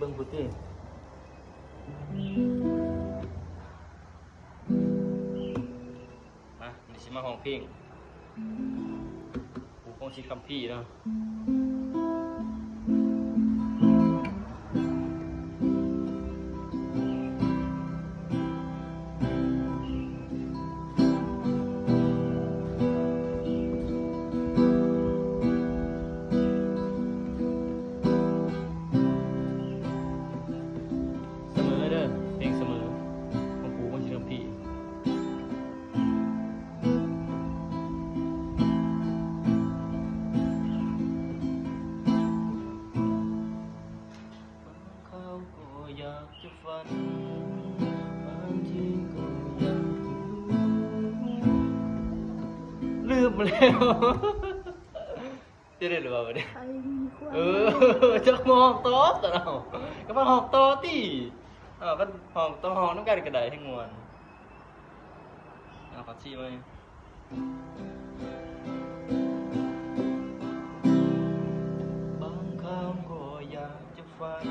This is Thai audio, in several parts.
บิ่งพุทธิมาดิสิมาห้องเพลงกูคงสิคัมภีร์เนาะอยากจะฝันบางทีก็อยากลืมแล้วจะได้หรือเปล่าเนี่ยจะมองโต๊ะแต่เราก็มาห้องโต๊ะตีก็ห้องโต๊ะห้องน้ำกันกระไดให้งวนขอชี้ไหมบางคำก็อยากจะฝัน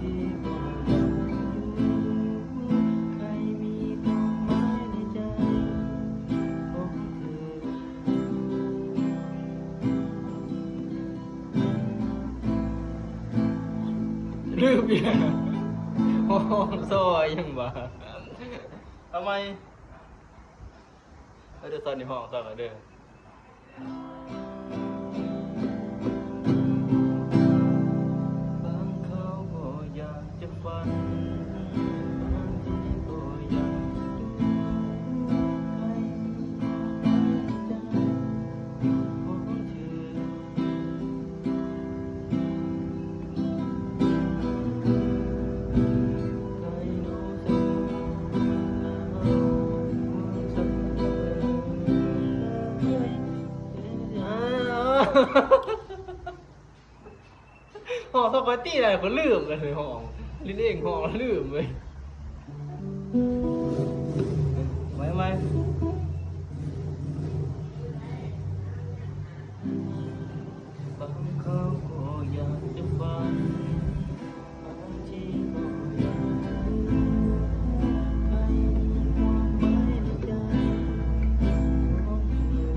ที่บ่ใครมีความหมายในใจของเธอลืมอีกแล้วห้องซอยยังบ่ทำไมเดี๋ยวตอนนี้ห้องซอยเด้อฝันบางทีก็อยากจะดูใครใจของเธอใครรู้สักห้องต้องไปตีอะไรคนลืมกันเลยห้องลิ้นเองห้องลืมเลยไหวบางคราวก็อยากจะฝันบางทีก็อยากจะรู้ใครมีความหมายในใจของเธอ